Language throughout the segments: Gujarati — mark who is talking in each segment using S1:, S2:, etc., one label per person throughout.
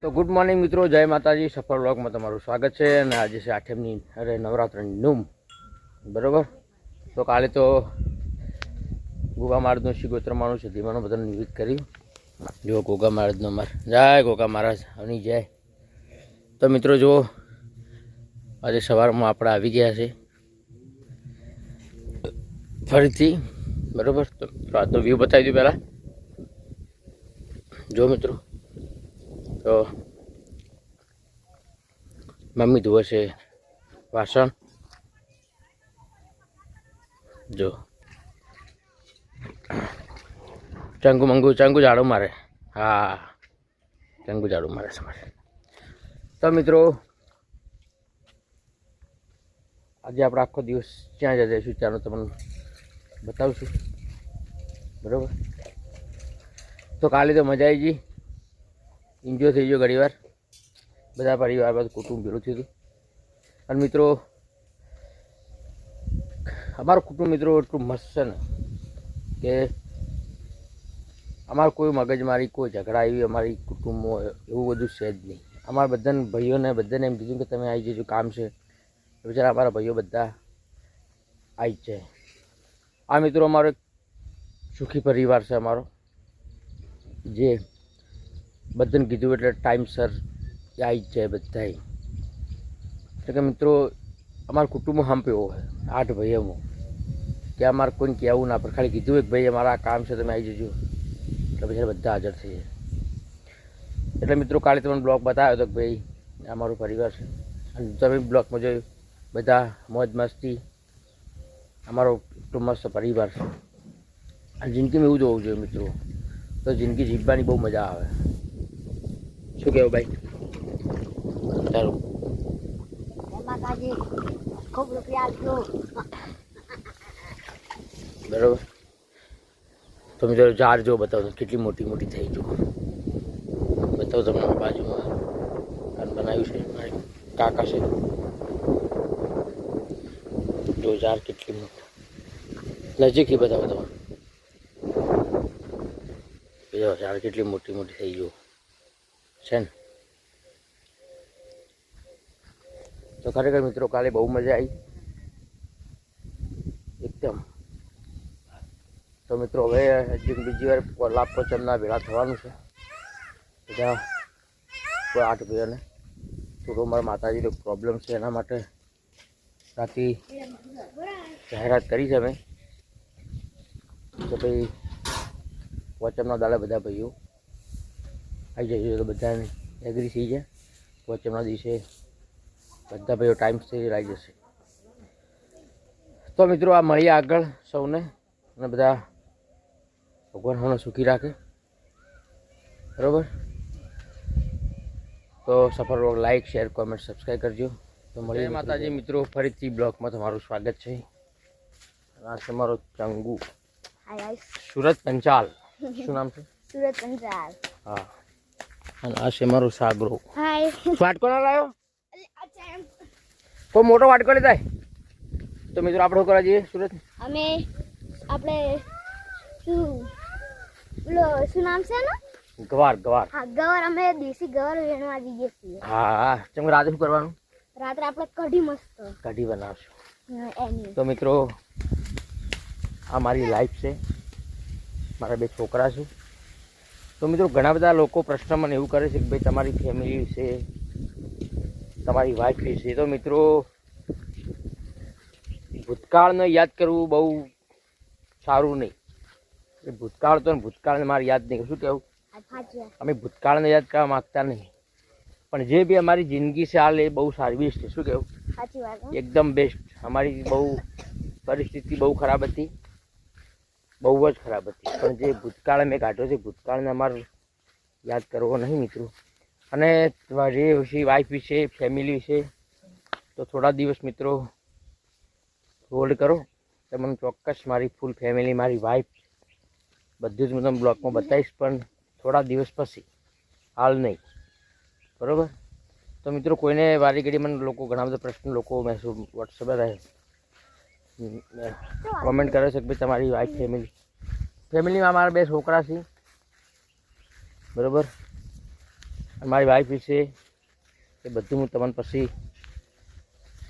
S1: તો ગુડ મોર્નિંગ મિત્રો, જય માતાજી. સફળ વ્લોગમાં તમારું સ્વાગત છે. અને આજે છે આઠમની નવરાત્રની નૂમ, બરાબર. તો કાલે તો ગોગા મહારાજનું શિગોત્રમાનું છે, ધીમાનું બધાનું નિવેદ કર્યું. જો ગોગા મહારાજનો જય ગોગા મહારાજ અને જય. તો મિત્રો જુઓ, આજે સવારમાં આપણે આવી ગયા છે ફરીથી, બરાબર. તો આજનો વ્યૂ બતાવી દઉં પહેલાં. જો મિત્રો, તો મમ્મી ધોવે છે વાસણ. જો ચંગુ ઝાડુ મારે. હા, ચંગુ ઝાડુ મારે છે. તો મિત્રો આજે આપણે આખો દિવસ ક્યાં જઈશું ત્યાંનું તમને બતાવશું, બરાબર. તો કાલે તો મજા આવી ગઈ, એન્જોય થઈ ગયો ઘણી વાર. બધા પરિવાર બધું કુટુંબ ભેળું થયું હતું. અને મિત્રો અમારું કુટુંબ મિત્રો એટલું મસ્ત છે ને કે અમારું કોઈ મગજમારી, કોઈ ઝઘડા એવી અમારી કુટુંબમાં એવું બધું છે જ નહીં. અમારા બધાને ભાઈઓને બધાને એમ કીધું કે તમે આવી જજો, કામ છે. બિચારા અમારા ભાઈઓ બધા આવી જ જાય. આ મિત્રો અમારો એક સુખી પરિવાર છે અમારો, જે બધાને કીધું એટલે ટાઈમસર આવી જ જાય બધા. એટલે કે મિત્રો અમારા કુટુંબ હંપ એવો હોય 8 ભાઈઓમાં કે અમારે કોઈને કહેવું ના પડે. ખાલી કીધું એક ભાઈ અમારા કામ છે તમે આવી જજો, એટલે પછી બધા હાજર થઈ જાય. એટલે મિત્રો કાલે તમને બ્લોગ બતાવ્યો હતો કે ભાઈ અમારો પરિવાર છે. અને તમે બ્લોગમાં જોયું બધા મોજ મસ્તી, અમારો એટલો મસ્ત પરિવાર છે. અને જિંદગીમાં એવું જ હોવું જોઈએ મિત્રો, તો જિંદગી જીવવાની બહુ મજા આવે. શું કહેવું ભાઈ? ચાલો બરાબર. તો મિત્રો ઝાડ જો બતાવો કેટલી મોટી મોટી થઈ જો બતાવો તમને. બાજુમાં બનાવ્યું છે મારી કાકા છે. જો ઝાડ કેટલી મોટી, નજીકથી બતાવો તમે. ઝાડ કેટલી મોટી મોટી થઈ ગયું છે ને. તો ખરેખર મિત્રો કાલે બહુ મજા આવી એકદમ. તો મિત્રો હવે બીજી વાર લાભ પચમના ભેળા થવાનું છે બધા 8 ભાઈઓને. થોડો મારા માતાજીનો પ્રોબ્લેમ છે, એના માટે રાતે જાહેરાત કરી છે અમે કે ભાઈ વચમના દાડે બધા ભાઈઓ આવી જઈએ. તો બધાને એગ્રી થઈ જાય. વચમના દિવસે બધા ભાઈઓ ટાઈમથી આવી જશે. તો મિત્રો આ મળીએ આગળ સૌને, અને બધા ભગવાન હોને સુખી રાખે, બરાબર. તો સફળ vlog like, share, comment, subscribe કરજો. તો મળીએ માતાજી મિત્રો, ફરીથી બ્લોગમાં તમારું સ્વાગત છે. આ છે મારો ચંગુ, સુરત પંચાલ. શું નામ છે? સુરત પંચાલ. હા. અને આ છે મારો સાગરો. વાટકો ના લાવ્યો? કોઈ મોટો વાટકો લેતા. તો મિત્રો આપણે શું કરવા જઈએ સુરત?
S2: આપણે શું નામ છે ને?
S1: ગવાર.
S2: હા, ગવાર. અમે દેશી ગવાર વેણવા જઈએ છીએ.
S1: હા. ચમ રાતે શું કરવાનું?
S2: રાત્રે આપણે કઢી, મસ્ત
S1: કઢી બનાવશું.
S2: એની.
S1: તો મિત્રો આ મારી લાઈફ છે, મારા 2 છોકરા છે. તો મિત્રો ઘણા બધા લોકો પ્રશ્ન મને એવું કરે છે કે ભાઈ તમારી ફેમિલી વિશે, તમારી વાઈફ વિશે. તો મિત્રો ભૂતકાળને યાદ કરવું બહુ સારું નહીં. એ ભૂતકાળ તો ભૂતકાળને મારે યાદ નહીં. શું કહેવું? અમે ભૂતકાળને યાદ કરવા માગતા નહીં, પણ જે બી અમારી જિંદગી છે હાલ એ બહુ સારી બેસ્ટ છે. શું કહેવું? એકદમ બેસ્ટ. અમારી બહુ પરિસ્થિતિ બહુ ખરાબ હતી, બહુ જ ખરાબ હતી. પણ જે ભૂતકાળ મેં કાઢ્યો છે, ભૂતકાળને અમારે યાદ કરવો નહીં મિત્રો. અને જે વિશે, વાઈફ વિશે, ફેમિલી વિશે તો થોડા દિવસ મિત્રો હોલ્ડ કરો. તમને ચોક્કસ મારી ફૂલ ફેમિલી, મારી વાઈફ બધું જ હું તમને બ્લોગમાં બતાવીશ, પણ થોડા દિવસ પછી, હાલ નહીં, બરાબર. તો મિત્રો કોઈને વારી ઘડી મને લોકો ઘણા બધા પ્રશ્ન લોકો મેસેજ વોટ્સએપે રહે કોમેન્ટ કરે છે કે ભાઈ તમારી વાઈફ ફેમિલીમાં મારા 2 છોકરા છે, બરાબર. અને મારી વાઈફ વિશે એ બધું હું તમને પછી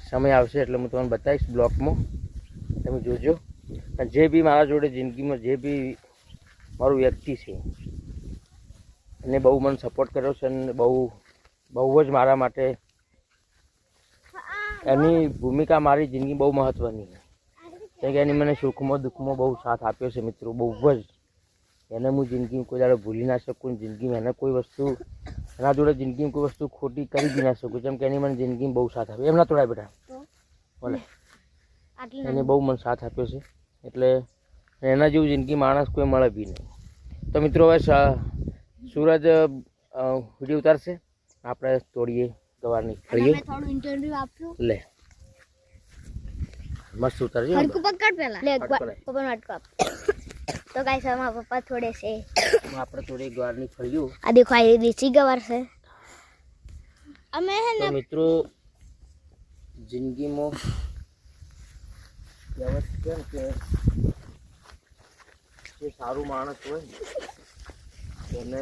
S1: સમય આવશે એટલે હું તમને બતાવીશ બ્લોગમાં, તમે જોજો. અને જે બી મારા જોડે જિંદગીમાં જે બી મારું વ્યક્તિ છે એને બહુ મને સપોર્ટ કર્યો છે અને બહુ જ મારા માટે એની ભૂમિકા મારી જિંદગી બહુ મહત્ત્વની છે. કેમ કે એની મને સુખમાં દુઃખમાં બહુ સાથ આપ્યો છે મિત્રો, બહુ જ. એને હું જિંદગીમાં કોઈ દાડો ભૂલી ના શકું, જિંદગીમાં એને કોઈ વસ્તુ એના જોડે જિંદગીમાં કોઈ વસ્તુ ખોટી કરી બી ના શકું, જેમ કે એની મને જિંદગીમાં બહુ સાથ આપ્યો. એમના તોડાય બેટા બોલે એને બહુ મને સાથ આપ્યો છે, એટલે એના જેવું જિંદગી માણસ કોઈ મળે બી નહીં. તો મિત્રો હવે સૂરજ વિડીયો ઉતારશે, આપણે તોડીએ ગવારની ફળીએ.
S2: થોડું ઇન્ટરવ્યુ આપશું.
S1: લે મસ્ત ઉતારજો.
S2: હરકુ પકડ પેલા. લે પપ્પા નાટકો આપ. તો ગાઈસ અમારા પપ્પા થોડે છે.
S1: આપણે થોડી ગવારની ફળીઓ.
S2: આ દેખો આ દેશી ગવાર છે. અમે હે ને
S1: મિત્રો જિંદગીમાં કહેવત કેમ કે જે સારું માણસ હોય એને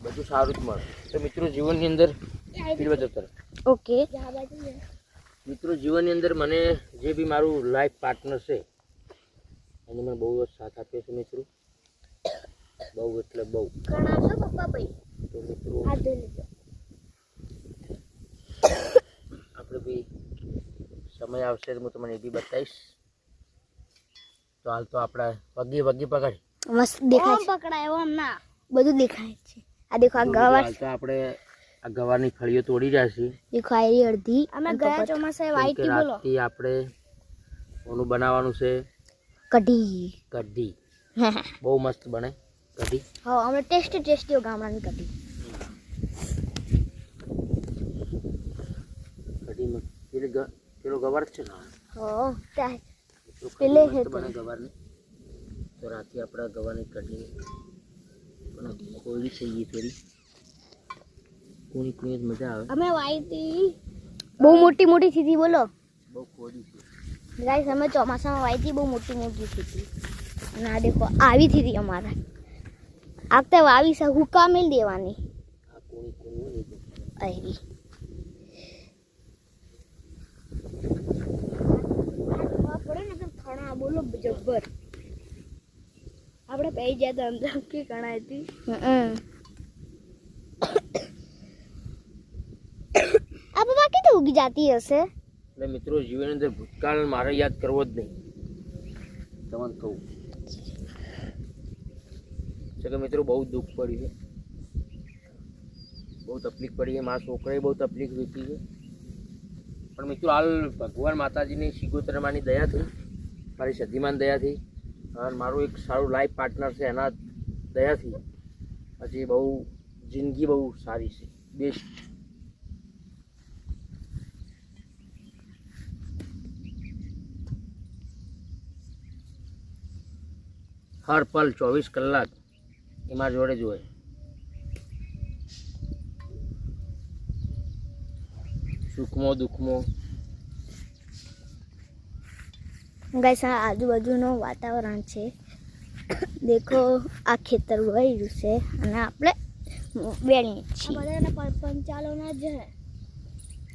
S1: બધું સારું જ મળે. તો મિત્રો જીવનની અંદર
S2: ઓકે
S1: મિત્રો જીવનની અંદર મને જે બી મારું લાઈફ પાર્ટનર છે એને મને બહુ જ સાથ આપ્યો છે મિત્રો, બહુ એટલે બહુ.
S2: ઘણા છો પપ્પા ભાઈ.
S1: તો મિત્રો
S2: હાથ ધોઈ લેજો.
S1: આપણે બી સમય આવશે તો હું તમને એ બી બતાવીશ. તો હાલ તો આપણે વગી પકડ
S2: મસ્ત દેખાય છે. પકડાય એવો ના બધું દેખાય છે. આ દેખો આ ગવાર.
S1: હાલ તો આપણે આ ગવારની ફળીઓ તોડી રહ્યા છીએ.
S2: દેખો આ અડધી. અમે ગયા ચોમાસે વાઈટ ટી બોલો.
S1: રાતથી આપણે ઓનું બનાવવાનું છે
S2: કઢી.
S1: બહુ મસ્ત બને કઢી.
S2: હા અમે ટેસ્ટી ગામડાની કઢી.
S1: કઢીમાં પેલો ગવાર છે ને
S2: હા
S1: પેલે બને ગવારની. તો રાતે આપણે ગવારની કઢી ખોલી છે એ થોડી કુણી જ મજા આવે.
S2: અમે વાઈટ બહુ મોટી થતી બોલો.
S1: બહુ ખોડી છે
S2: ગાઈસ અમે ચોમાસામાં વાઈટી બહુ મોટી થતી. અને આ દેખો આવી થતી અમારે. આગતે વાવી છે હુકા મેલ દેવાની.
S1: આ કુણી
S2: આવી ખણા બોલો જબ્બર. આપણે પૈ જાય તો અંદર કે કણા હતી. આ બાબા કેતે ઉગી જાતી હશે.
S1: એટલે મિત્રો જીવનની અંદર ભૂતકાળ મારે યાદ કરવો જ નહીં તમને કહું છે કે મિત્રો બહુ દુઃખ પડ્યું છે, બહુ તકલીફ પડી છે. મારા છોકરાએ બહુ તકલીફ વીતી છે, પણ મિત્રો હાલ ભગવાન માતાજીની શિગોતરમાની દયાથી, મારી સદીમાન દયાથી અને મારું એક સારું લાઈફ પાર્ટનર છે એના દયાથી પછી બહુ જિંદગી બહુ સારી છે, બેસ્ટ. હર પલ 24 કલાક એ મારા જોડે જ હોય. સુખમાં દુઃખમાં.
S2: ગાઈસ આ આજુબાજુનું વાતાવરણ છે. દેખો આ ખેતર વળ્યું છે અને આપણે વેણીએ છીએ. પંચાલોના જ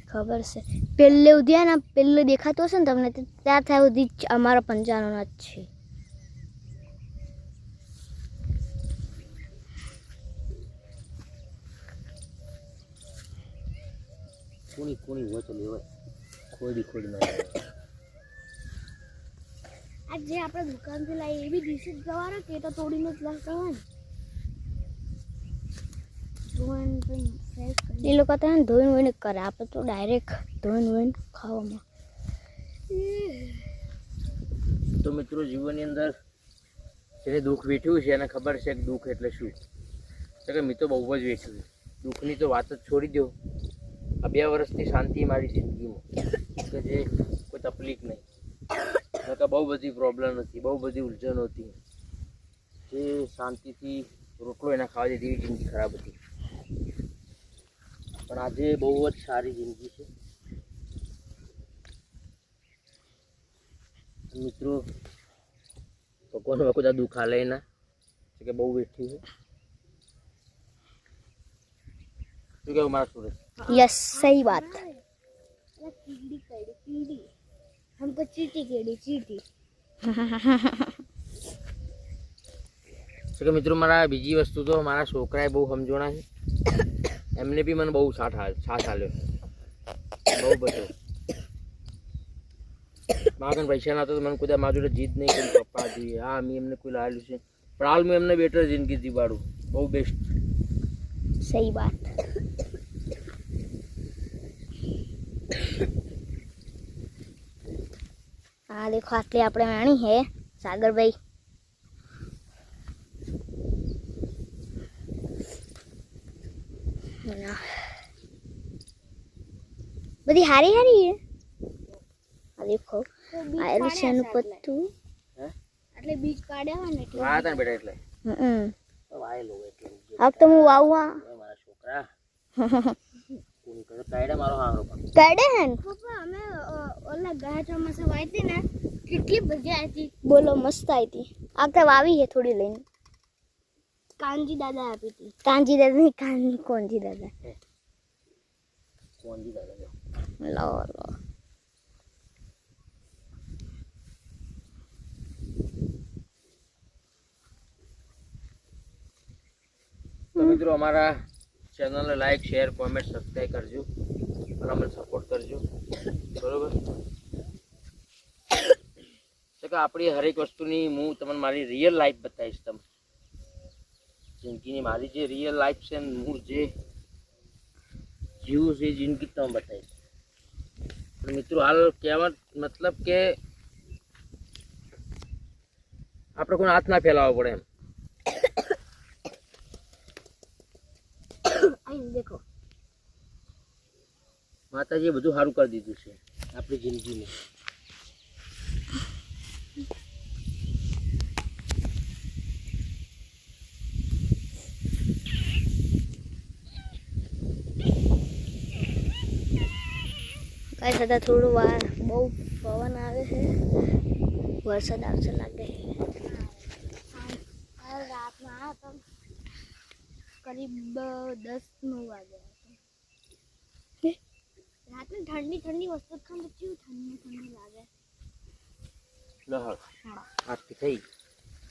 S2: ખબર છે. પેલે ઉધ્યા ને પેલે દેખાતું હશે ને તમને ત્યાં થાય સુધી અમારા પંચાલોના જ છે.
S1: કુણી હોય તો લેવાય, ખોડી ના
S2: આ જે આપણે દુકાનથી લાવી એવી દેશી ગવાર કે તો તોડીને જ લાવતા હોય ને. એ લોકો તો ધોઈને કરે, આપણે તો ડાયરેક્ટ ધોઈને ખાવામાં.
S1: તો મિત્રો જીવનની અંદર જેને દુઃખ વેઠ્યું છે એને ખબર છે કે દુઃખ એટલે શું. તો કે મેં તો બહુ જ વેઠ્યું. દુઃખની તો વાત જ છોડી દો. આ 2 વર્ષની શાંતિ મારી જિંદગીમાં કે જે કોઈ તકલીફ નહીં, કે બહુ બધી પ્રોબ્લેમ હતી, બહુ બધી ઉલઝનો હતી, જે શાંતિથી રોટલો એના ખાવા જેવી એવી જિંદગી ખરાબ હતી. પણ આજે બહુ જ સારી જિંદગી છે મિત્રો. ભગવાન કોઈ દુઃખ હાલે ના કે બહુ વેઠ્યું છે. શું કેવું મારા સુરત?
S2: यस सही बात
S3: कीड़ी कड़ी कीड़ी हमको चीटी केड़ी चीटी
S1: તો કે મિત્રો મારા બીજી વસ્તુ તો મારા છોકરાએ બહુ સમજોણા છે. એમને બી મને બહુ સાથ આલ્યો બહુ બધો. મારા કન પૈસા ના તો મને કોઈ મારા જોડે જીદ નહીં કરી પપ્પા જોઈએ હા મેં એમને કોઈ લાવેલું છે પણ હાલ મેં એમને બેટર જિંદગી જીવાડું બહુ બેસ્ટ.
S2: सही बात हाँ देखो आटली આપણે વાણી હે સાગરભાઈ બધી હારી હારી હે આ દેખો આ એલિશિયાનું પત્તું
S3: એટલે બીજ કાઢ્યા હોય ને એટલે
S1: વાયા તા ને બેટા એટલે તો વાયેલો એટલે
S2: આ તો હું વાવવા
S1: મારા છોકરા કોણ કરે કાયડા મારો હારો પણ
S2: કાઢે હે ને
S3: પપ્પા અમે ઓલા ગયા ચોમાસા વાઈતી ને કેટલી બધી આવી
S2: બોલો મસ્ત આવી હતી આ તો વાવી હે થોડી લઈને
S3: કાનજી દાદા આપી હતી
S2: કાંજી દાદા નહીં કાંજી કોણજી દાદા
S1: કોણજી દાદા જો
S2: લો લો
S1: તો મિત્રો અમારા ચેનલને લાઈક શેર કોમેન્ટ સબસ્ક્રાઈબ કરજો અને અમને સપોર્ટ કરજો બરોબર. તો કે આપણી હરેક વસ્તુની હું તમને મારી રિયલ લાઈફ બતાવીશ. તમને જિંદગીની મારી જે રિયલ લાઈફ છે ને હું જે જીવું છે એ જિંદગી તમે બતાવીશ. પણ મિત્રો હાલ કહેવા મતલબ કે આપણે કોઈ હાથ ના ફેલાવવો પડે એમ.
S3: અહીં દેખો
S1: માતાજીએ બધું સારું કરી દીધું છે આપણી જિંદગીમાં.
S2: કઈ થતા થોડું વાર બહુ પવન આવે છે વરસાદ આવશે લાગે છે
S3: કાલ રાતમાં આ તો કરીબ 10-9 વાગે રાતને ઠંડી ઠંડી વસ્તુ ખાન તો કેવું ઠંડી ઠંડી લાગે
S1: લહર આજથી થઈ.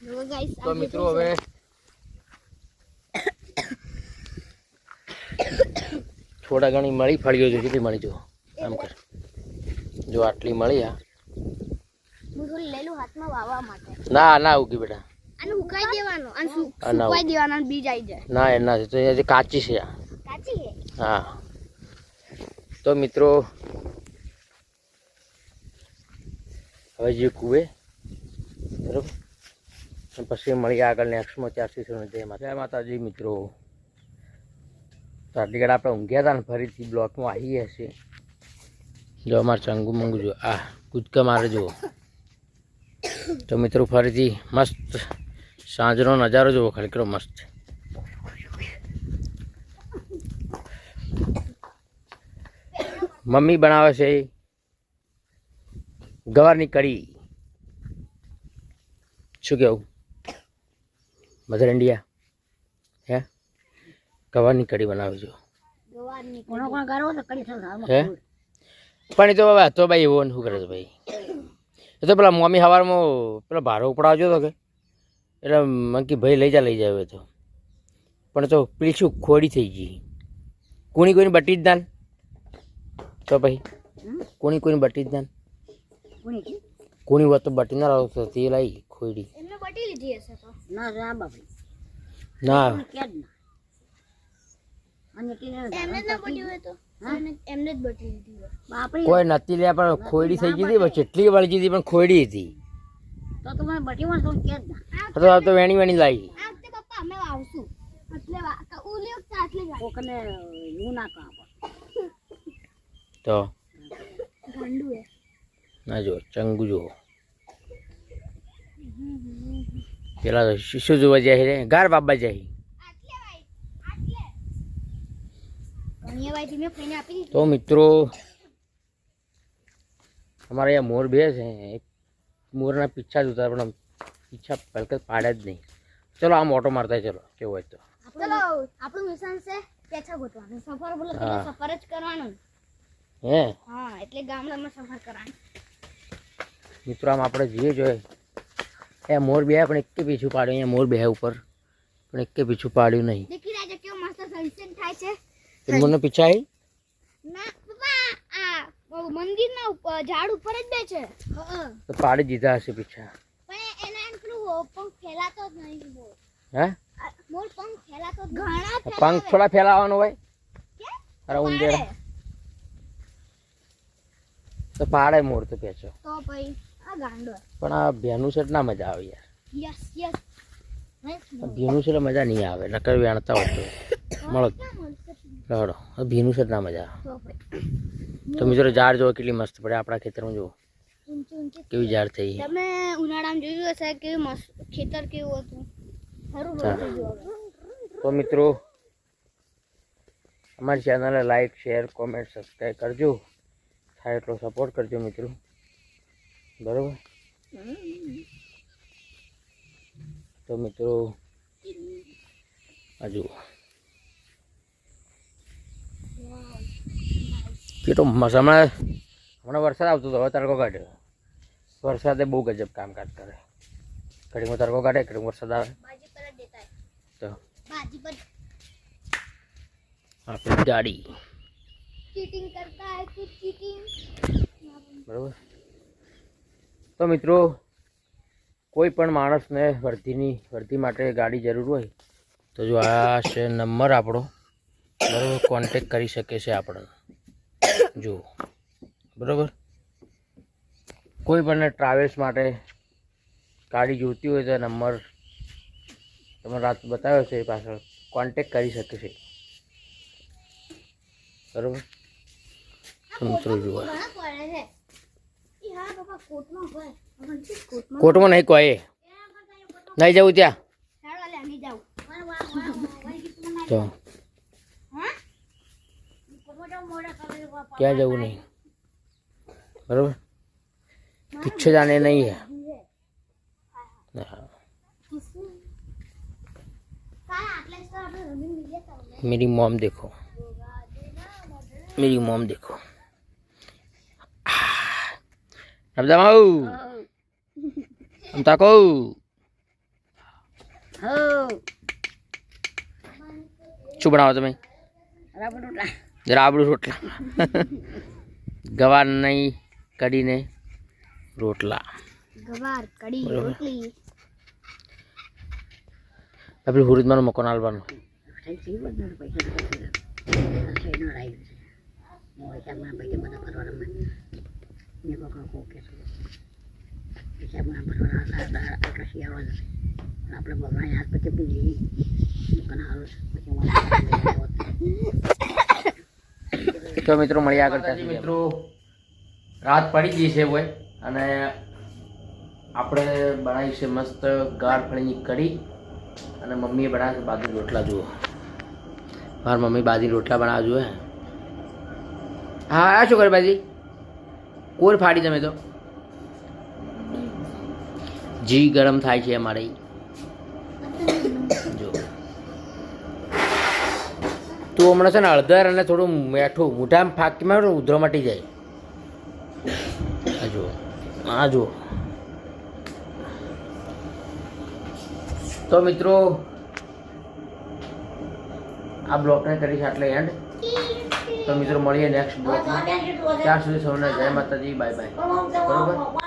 S3: જો ગાઈસ
S1: તો મિત્રો હવે થોડા ઘણી મળી ફળીઓ જો કેટલી મળી જો આમ કર જો આટલી મળી આ
S3: હું થોડી લઈ લઉં હાથમાં વાવવા માટે
S1: ના ના ઉગી બેટા
S3: આને ઉકાઈ દેવાનો અને
S1: આ ના
S3: સુકાઈ દેવાનો અને બીજ આવી જાય
S1: ના એ ના તો એ કાચી છે આ.
S3: કાચી હે
S1: હા તો મિત્રો હવે જે કુએ બરોબર અને પછી મળીએ આગળ નેક્સ્ટમાં. ત્યાં સુધી જય માતાજી મિત્રો. તો આટલી ઘડી આપણે ઊંઘ્યા હતા ને ફરીથી બ્લોકમાં આવી હશે. જો અમારે ચંગુ મંગુ જો આ કૂદકા મારે જુઓ. તો મિત્રો ફરીથી મસ્ત સાંજનો નજારો જુઓ ખાલી કેટલો મસ્ત. મમ્મી બનાવે છે ગવારની કઢી. શું કેવું મધર ઇન્ડિયા હે ગવારની કઢી બનાવે છો
S3: ગવારની
S2: કોણ કોણ કરો તો કરી શકો
S1: હે પણ એ તો હવે હતો ભાઈ એવો ને શું કરે છે ભાઈ. એ તો પેલા મમ્મી સવારમાં પેલા ભારો ઉપડાવજો તો કે એટલે મંકી ભાઈ લઈ જાય હવે તો. પણ તો પેલી શું ખોડી થઈ ગઈ કોઈની બટી જ દાન તો ભાઈ કોઈની બટી જ દાન કોની વાત તો બટી ના લાવતો તે લાવી ખોડી
S3: એમને બટી લીધી હશે તો
S2: ના જા બાપી
S1: ના
S3: એમને જ ના બટી હોય તો એમને જ બટી લીધી હોય
S2: બાપડી
S1: કોઈ નથી લે પણ ખોડી થઈ ગઈ હતી પણ કેટલી વળગી હતી પણ ખોડી હતી.
S2: તો તમે બટી માં તો કે જ ના
S1: તો આ તો વેણી લાવી.
S3: આ વખતે પપ્પા અમે વાવશું એટલે ઉલી વખતે આટલી ગાડી
S2: કોકને હું ના કામ
S1: તો
S3: ગાંડું હે
S1: ના જો ચંગુ જુઓ પેલા તો શીશુ જોવા જાય રે ગાર બાબા જાય.
S3: ઘણીયાભાઈ મેં ફઈને આપી દીધી
S1: તો મિત્રો અમારે અહીંયા મોર બે છે એક મોરના પીછા જ ઉતાર પણ પીછા પહેલકત પાડે જ નહીં. ચલો આમ ઓટો મારતા ચલો કેવું હોય તો
S3: ચલો આપણું મિશન છે
S2: પેચા ગોતવાનું સફર બોલો
S1: હા.
S2: સફર જ કરવાનું
S1: હે
S2: હા એટલે ગામડામાં સફર કરવાનું
S1: મિત્રો આમ આપણે જઈએ જોઈએ એ મોર બે પણ એકે પીછું પાડ્યું અહીંયા મોર બે ઉપર પણ એકે પીછું પાડ્યું નહીં
S2: દેખી રહ્યા છો કેવો મસ્ત સનસેટ થાય છે
S1: મને પીછા આવી
S2: ના પપ્પા આ મંદિરના ઉપર ઝાડ ઉપર જ બે છે
S1: તો પાડી દીધા હશે પીછા
S2: પણ એના એમ પેલું પંખ ફેલાતો જ નહીં મોર
S1: હે
S2: મોર પંખ ફેલાતો જ ઘણા
S1: પંખ થોડા ફેલાવાનો હોય
S2: કેમ?
S1: અરે ઉંદેડા તો પાડે મોર તો પેચો
S2: તો પછી આ ગાંડો
S1: પણ આ ભેનું છે ના મજા આવે યાર
S2: યસ યસ
S1: આ ભીનું છે એટલે મજા નહીં આવે નકર વેણતા હોય તો મળો લડો ભીનું છે ના મજા આવે
S2: તો પછી
S1: તો મિત્રો ઝાડ જો કેટલી મસ્ત પડે આપણા ખેતરમાં જુઓ
S2: ઊંચી ઊંચી
S1: કેવી ઝાડ થઈ
S2: તમે ઉનાળામાં જોયું હશે કે મસ્ત ખેતર કેવું હતું સારું
S1: હા.
S2: હતું જોવા.
S1: તો મિત્રો અમારી ચેનલને લાઈક શેર કોમેન્ટ સબસ્ક્રાઈબ કરજો થાય એટલો સપોર્ટ કરજો મિત્રો બરાબર તો મિત્રો હજુ કેટલો હમણાં વરસાદ આવતો હતો હવે તડકો કાઢ્યો વરસાદે બહુ ગજબ કામકાજ કરે ઘડીમાં તડકો કાઢે ઘડીમાં વરસાદ આવે
S2: બાજી પર જ દેતા હે.
S1: તો
S2: बाजी पर
S1: આપણી ગાડી
S2: चीटिंग करता है कुछ चीटिंग
S1: બરાબર તો મિત્રો કોઈ પણ માણસને વર્ધી માટે ગાડી જરૂર હોય તો જો આ છે નંબર આપણો બરાબર કોન્ટેક કરી શકે છે આપણને જો બરાબર કોઈ પણ ટ્રાવેલ્સ માટે ગાડી જોઈતી હોય તો નંબર તમે રાત બતાવ્યો છે એ પાછળ કોન્ટેક કરી શકે છે બરાબર તો મિત્રો જુઓ
S2: घना पड़े है ये हां पापा कोट में है अपन किस कोट में
S1: કોર્ટમાં નહીં કોઈ નહીં જવું ત્યાં
S2: साड़ वाले नहीं जाओ वाह
S1: તો
S2: हां कोट में जाओ मोड़ा कर पापा
S1: ક્યાં જવું નહીં બરાબર पीछे जाने नहीं है हाँ,
S2: किसने का आटले तो આપણે રમી લીએ તો
S1: मेरी मॉम देखो मेरी मॉम देखो नब्दा माऊ हम ताको
S2: हो
S1: શું બનાવો તમે રાબડું રોટલા ગવાર નહીં કઢીને રોટલા
S2: ગવાર કડી
S1: બરોબર.
S2: રોટલી
S1: આપણે હુરિદમાનું મકાન આલવાનું તો મિત્રો મળ્યા કરતા મિત્રો રાત પડી ગઈ છે ભાઈ અને આપણે બનાવી છે મસ્ત ગાર ફળીની કઢી અને મમ્મીએ બનાવ્યા છે બાજરી રોટલા જુઓ મારી મમ્મી બાજરી રોટલા બનાવવા જોઈએ હા આ શું કરે બાજી કોર ફાડી તમે તો જી ગરમ થાય છે અમારે જો તું હમણાં છે ને હળદર અને થોડું મીઠું મોઢામાં ફાંકીમાં ઉધરો મટી જાય આ જુઓ આ જુઓ તો મિત્રો આ બ્લોગને કરીશ આટલે એન્ડ તો મિત્રો મળીએ નેક્સ્ટ બ્લોગમાં ત્યાં સુધી સૌને જય માતાજી બાય બાય બરોબર